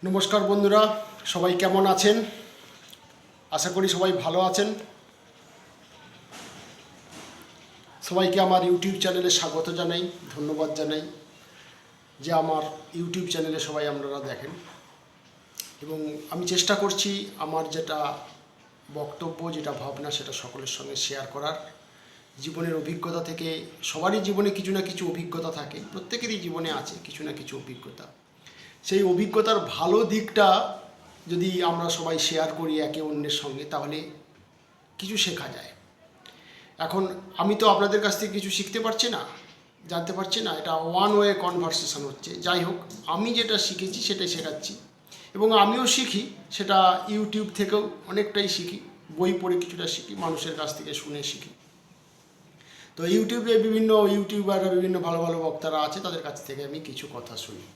নমস্কার বন্ধুরা, সবাই কেমন আছেন? আশা করি সবাই ভালো আছেন। সবাইকে আমার ইউটিউব চ্যানেলে স্বাগত জানাই, ধন্যবাদ জানাই যে আমার ইউটিউব চ্যানেলে সবাই আপনারা দেখেন। এবং আমি চেষ্টা করছি আমার যেটা বক্তব্য, যেটা ভাবনা, সেটা সকলের সঙ্গে শেয়ার করার। জীবনের অভিজ্ঞতা থেকে, সবারই জীবনে কিছু না কিছু অভিজ্ঞতা থাকে, প্রত্যেকেরই জীবনে আছে কিছু না কিছু অভিজ্ঞতা। সেই অভিজ্ঞতার ভালো দিকটা যদি আমরা সবাই শেয়ার করি একে অন্যের সঙ্গে, তাহলে কিছু শেখা যায়। এখন আমি তো আপনাদের কাছ থেকে কিছু শিখতে পারছি না, জানতে পারছি না, এটা ওয়ান ওয়ে কনভারসেশন হচ্ছে। যাই হোক, আমি যেটা শিখেছি সেটাই শেখাচ্ছি, এবং আমিও শিখি, সেটা ইউটিউব থেকেও অনেকটাই শিখি, বই পড়ে কিছুটা শিখি, মানুষের কাছ থেকে শুনে শিখি। তো ইউটিউবে বিভিন্ন ইউটিউবাররা, বিভিন্ন ভালো ভালো বক্তারা আছে, তাদের কাছ থেকে আমি কিছু কথা শুনি।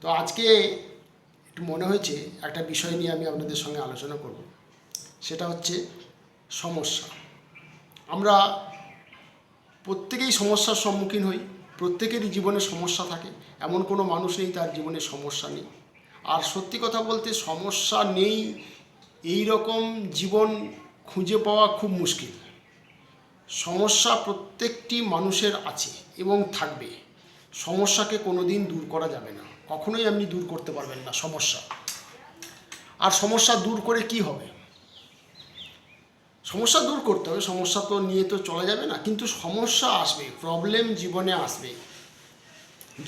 তো আজকে একটু মনে হয়েছে একটা বিষয় নিয়ে আমি আপনাদের সঙ্গে আলোচনা করব। সেটা হচ্ছে সমস্যা। আমরা প্রত্যেকেই সমস্যার সম্মুখীন হই, প্রত্যেকেরই জীবনে সমস্যা থাকে, এমন কোনো মানুষ নেই তার জীবনে সমস্যা নেই। আর সত্যি কথা বলতে, সমস্যা নেই এই রকম জীবন খুঁজে পাওয়া খুব মুশকিল। সমস্যা প্রত্যেকটি মানুষের আছে এবং থাকবে। সমস্যাকে কোনো দিন দূর করা যাবে না, কখনোই আপনি দূর করতে পারবেন না সমস্যা। আর সমস্যা দূর করে কি হবে? সমস্যা দূর করতে হবে, সমস্যা তো নিয়ে তো চলা যাবে না, কিন্তু সমস্যা আসবে, প্রবলেম জীবনে আসবে।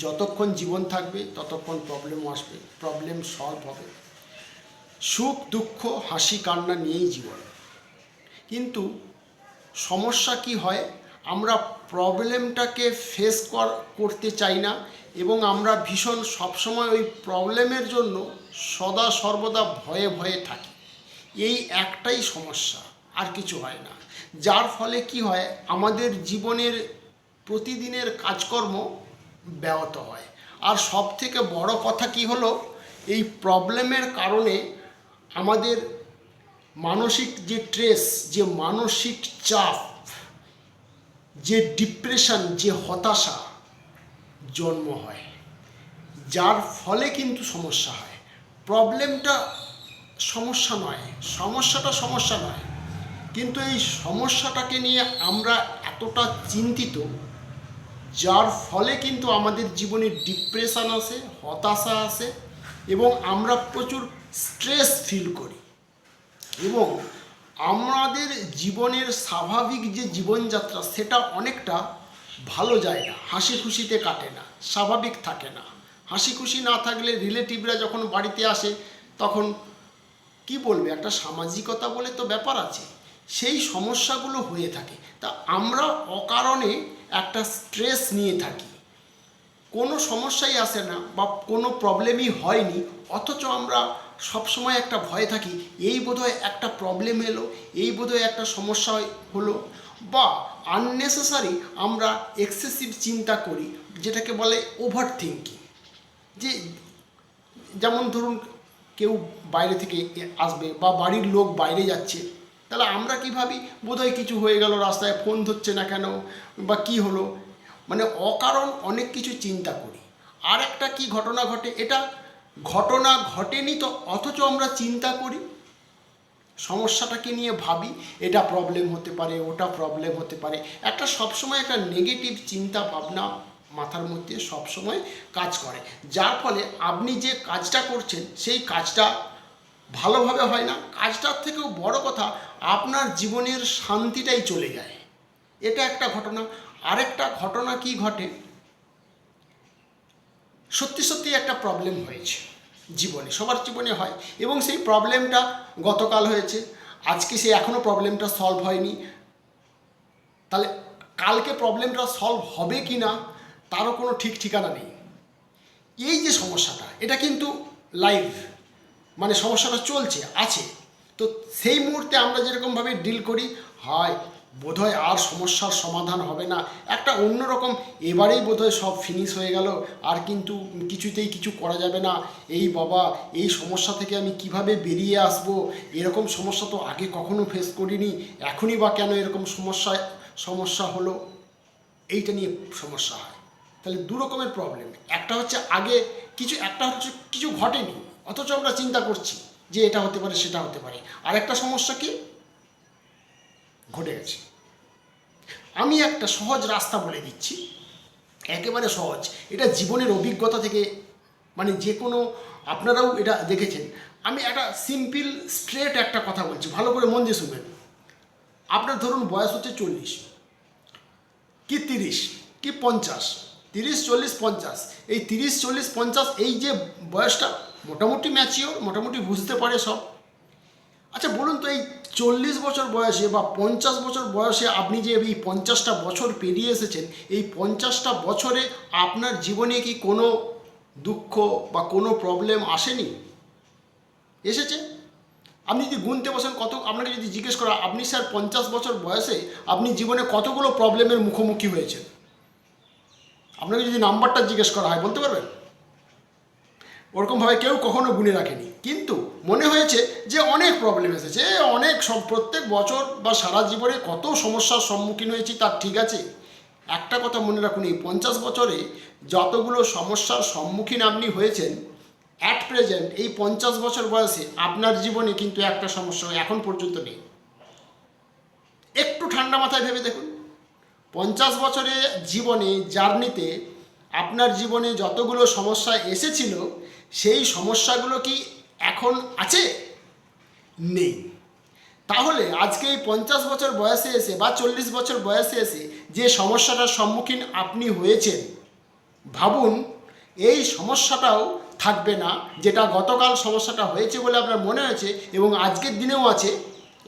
যতক্ষণ জীবন থাকবে ততক্ষণ প্রবলেমও আসবে, প্রবলেম সলভ হবে। সুখ দুঃখ হাসি কান্না নিয়েই জীবন। কিন্তু সমস্যা কি হয়, আমরা প্রবলেমটাকে ফেস করতে চাই না, এবং আমরা ভীষণ সবসময় ওই প্রবলেমের জন্য সদা সর্বদা ভয়ে ভয়ে থাকি। এই একটাই সমস্যা, আর কিছু হয় না। যার ফলে কি হয়, আমাদের জীবনের প্রতিদিনের কাজকর্ম ব্যাহত হয়। আর সব থেকে বড় কথা কি হলো, এই প্রবলেমের কারণে আমাদের মানসিক যে স্ট্রেস, যে মানসিক চাপ, যে ডিপ্রেশন, যে হতাশা জন্ম হয়, যার ফলে কিন্তু সমস্যা হয়। প্রবলেমটা সমস্যা নয়, সমস্যাটা সমস্যা নয়, কিন্তু এই সমস্যাটাকে নিয়ে আমরা এতটা চিন্তিত, যার ফলে কিন্তু আমাদের জীবনে ডিপ্রেশন আসে, হতাশা আসে, এবং আমরা প্রচুর স্ট্রেস ফিল করি। এবং আমাদের জীবনের স্বাভাবিক যে জীবনযাত্রা, সেটা অনেকটা ভালো যায় না, হাসি খুশিতে কাটে না, স্বাভাবিক থাকে না। হাসি খুশি না থাকলে রিলেটিভরা যখন বাড়িতে আসে, তখন কি বলবে, একটা সামাজিকতা বলে তো ব্যাপার আছে, সেই সমস্যাগুলো হয়ে থাকে। তা আমরা অকারণে একটা স্ট্রেস নিয়ে থাকি, কোনো সমস্যাই আসে না বা কোনো প্রবলেমই হয়নি, অথচ আমরা সবসময় একটা ভয়ে থাকি, এই বোধহয় একটা প্রবলেম এলো, এই বোধহয় একটা সমস্যা হলো। বা আননেসেসারি আমরা এক্সেসিভ চিন্তা করি, যেটাকে বলে ওভার থিঙ্কিং। যে যেমন ধরুন, কেউ বাইরে থেকে আসবে বা বাড়ির লোক বাইরে যাচ্ছে, তাহলে আমরা কী ভাবি, বোধহয় কিছু হয়ে গেল, রাস্তায় ফোন ধরছে না কেন, বা কি হলো, মানে অকারণ অনেক কিছু চিন্তা করি। আর একটা কি ঘটনা ঘটে, এটা ঘটনা ঘটেনি তো, অথচ আমরা চিন্তা করি, সমস্যাটাকে নিয়ে ভাবি, এটা প্রবলেম হতে পারে, ওটা প্রবলেম হতে পারে। একটা সবসময় একটা নেগেটিভ চিন্তা ভাবনা মাথার মধ্যে সবসময় কাজ করে, যার ফলে আপনি যে কাজটা করছেন সেই কাজটা ভালোভাবে হয় না। কাজটার থেকেও বড় কথা, আপনার জীবনের শান্তিটাই চলে যায়। এটা একটা ঘটনা। আরেকটা ঘটনা কি ঘটে, সত্যি সত্যি একটা প্রবলেম হয়েছে জীবনে, সবার জীবনে হয়, এবং সেই প্রবলেমটা গতকাল হয়েছে, আজকে সে এখনও প্রবলেমটা সলভ হয়নি। তাহলে কালকে প্রবলেমটা সলভ হবে কি না তারও কোনো ঠিক ঠিকানা নেই। এই যে সমস্যাটা, এটা কিন্তু লাইভ, মানে সমস্যাটা চলছে আছে। তো সেই মুহূর্তে আমরা যেরকমভাবে ডিল করি, হয় বোধহয় আর সমস্যার সমাধান হবে না, একটা অন্যরকম, এবারেই বোধহয় সব ফিনিশ হয়ে গেল, আর কিন্তু কিছুতেই কিছু করা যাবে না, এই বাবা এই সমস্যা থেকে আমি কিভাবে বেরিয়ে আসব, এরকম সমস্যা তো আগে কখনো ফেস করিনি, এখনই বা কেন এরকম সমস্যা হলো, এইটা নিয়ে সমস্যা হয়। তাহলে দু রকমের প্রবলেম, একটা হচ্ছে আগে একটা হচ্ছে কিছু ঘটেনি, অথচ আমরা চিন্তা করছি যে এটা হতে পারে সেটা হতে পারে। আর একটা সমস্যা কি ঘটে গেছে। আমি একটা সহজ রাস্তা বলে দিচ্ছি, একেবারে সহজ। এটা জীবনের অভিজ্ঞতা থেকে, মানে যে কোনো, আপনারাও এটা দেখেছেন। আমি একটা সিম্পল স্ট্রেট একটা কথা বলছি, ভালো করে মন দিয়ে শুনবেন। আপনার ধরুন বয়স হচ্ছে 40 কি 30 কি 50, 30 40 50, এই 30 40 50 এই যে বয়সটা মোটামুটি ম্যাচিওর, মোটামুটি বুঝতে পারে সব। আচ্ছা বলুন তো, এই 40 বছর বয়সে বা 50 বছর বয়সে আপনি যে এই 50টা বছর পেরিয়ে এসেছেন, এই 50টা বছরে আপনার জীবনে কি কোনো দুঃখ বা কোনো প্রবলেম আসেনি? এসেছে। আপনি যদি গুনতে বসেন কত, আপনাকে যদি জিজ্ঞেস করা আপনি স্যার 50 বছর বয়সে আপনি জীবনে কতগুলো প্রবলেমের মুখোমুখি হয়েছেন, আপনাকে যদি নাম্বারটা জিজ্ঞেস করা হয় বলতে পারবেন? ওরকমভাবে কেউ কখনো গুনে রাখেনি, কিন্তু মনে হয়েছে যে অনেক প্রবলেম এসেছে, অনেক সব প্রত্যেক বছর বা সারা জীবনে কত সমস্যার সম্মুখীন হয়েছি, তার ঠিক আছে। একটা কথা মনে রাখুন, এই 50 বছরে যতগুলো সমস্যার সম্মুখীন আপনি হয়েছেন, অ্যাট প্রেজেন্ট এই 50 বছর বয়সে আপনার জীবনে কিন্তু একটা সমস্যা এখন পর্যন্ত নেই। একটু ঠান্ডা মাথায় ভেবে দেখুন, 50 বছরের জীবনে জার্নিতে আপনার জীবনে যতগুলো সমস্যা এসেছিল, সেই সমস্যাগুলো কি এখন আছে? নেই। তাহলে আজকে এই 50 বছর বয়সে এসে বা 40 বছর বয়সে এসে যে সমস্যাটার সম্মুখীন আপনি হয়েছেন, ভাবুন এই সমস্যাটাও থাকবে না, যেটা গতকাল সমস্যাটা হয়েছে বলে আপনার মনে হয়েছে এবং আজকের দিনেও আছে,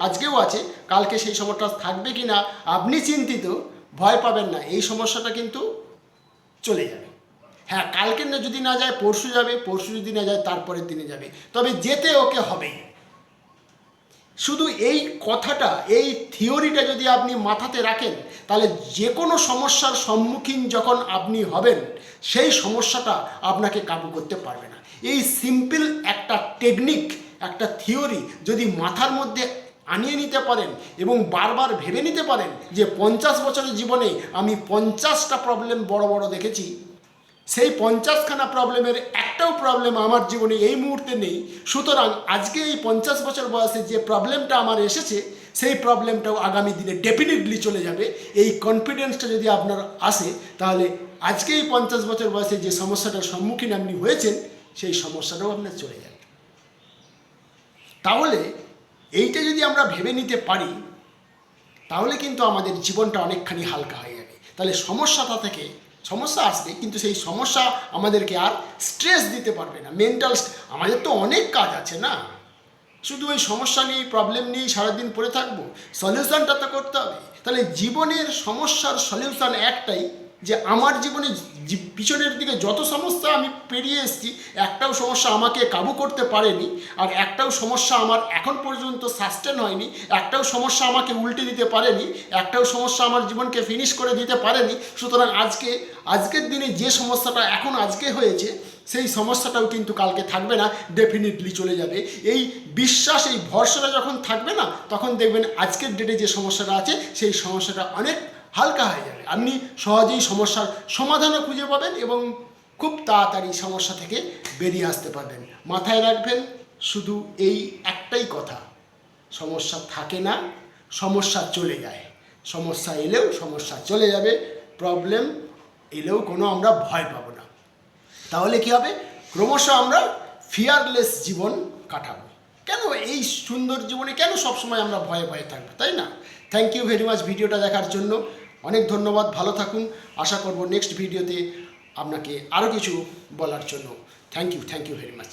আজকেও আছে, কালকে সেই সমস্যাটা থাকবে কি না আপনি চিন্তিত। ভয় পাবেন না, এই সমস্যাটা কিন্তু চলে যাবে। হ্যাঁ, কালকে না যদি না যায় পরশু যাবে, পরশু যদি না যায় তারপরের দিনে যাবে, তবে যেতে ওকে হবে। শুধু এই কথাটা, এই থিওরিটা যদি আপনি মাথাতে রাখেন, তাহলে যে কোনো সমস্যার সম্মুখীন যখন আপনি হবেন, সেই সমস্যাটা আপনাকে কাবু করতে পারবে না। এই সিম্পল একটা টেকনিক, একটা থিওরি যদি মাথার মধ্যে আনিয়ে নিতে পারেন এবং বারবার ভেবে নিতে পারেন যে 50 বছরের জীবনে আমি 50টা প্রবলেম বড় বড় দেখেছি, সেই 50খানা প্রবলেমের একটাও প্রবলেম আমার জীবনে এই মুহূর্তে নেই, সুতরাং আজকে এই 50 বছর বয়সে যে প্রবলেমটা আমার এসেছে, সেই প্রবলেমটাও আগামী দিনে ডেফিনেটলি চলে যাবে। এই কনফিডেন্সটা যদি আপনার আসে, তাহলে আজকে এই 50 বছর বয়সে যে সমস্যাটার সম্মুখীন আপনি হয়েছেন, সেই সমস্যাটাও আপনার চলে যাবে। তাহলে এইটা যদি আমরা ভেবে নিতে পারি, তাহলে কিন্তু আমাদের জীবনটা অনেকখানি হালকা হয়ে যাবে। তাহলে সমস্যাটা থেকে, সমস্যা আসবে কিন্তু সেই সমস্যা আমাদেরকে আর স্ট্রেস দিতে পারবে না। মেন্টাল, আমাদের তো অনেক কাজ আছে না, শুধু ওই সমস্যা নিয়ে, প্রবলেম নিয়েই সারাদিন পড়ে থাকবো, সলিউশনটা তো করতে হবে। তাহলে জীবনের সমস্যার সলিউশন একটাই, যে আমার জীবনে পিছনের দিকে যত সমস্যা আমি পেরিয়ে এসেছি, একটাও সমস্যা আমাকে কাবু করতে পারেনি, আর একটাও সমস্যা আমার এখন পর্যন্ত সাস্টেন হয়নি, একটাও সমস্যা আমাকে উল্টে দিতে পারেনি, একটাও সমস্যা আমার জীবনকে ফিনিশ করে দিতে পারেনি। সুতরাং আজকের দিনে যে সমস্যাটা এখন আজকে হয়েছে, সেই সমস্যাটাও কিন্তু কালকে থাকবে না, ডেফিনেটলি চলে যাবে। এই বিশ্বাস, এই ভরসাটা যখন থাকবে না, তখন দেখবেন আজকের ডেটে যে সমস্যাটা আছে, সেই সমস্যাটা অনেক হালকা হয়ে যাবে। আপনি সহজেই সমস্যার সমাধানও খুঁজে পাবেন এবং খুব তাড়াতাড়ি সমস্যা থেকে বেরিয়ে আসতে পারবেন। মাথায় রাখবেন শুধু এই একটাই কথা, সমস্যা থাকে না, সমস্যা চলে যায়। সমস্যা এলেও সমস্যা চলে যাবে, প্রবলেম এলেও কোনো আমরা ভয় পাবো না। তাহলে কী হবে? ক্রমশ আমরা ফিয়ারলেস জীবন কাটাবো। কেন এই সুন্দর জীবনে কেন সবসময় আমরা ভয়ে ভয়ে থাকবো, তাই না? থ্যাংক ইউ ভেরি মাচ ভিডিওটা দেখার জন্য, অনেক ধন্যবাদ। ভালো থাকুন। আশা করব নেক্সট ভিডিওতে আপনাকে আরও কিছু বলার জন্য। Thank you very much.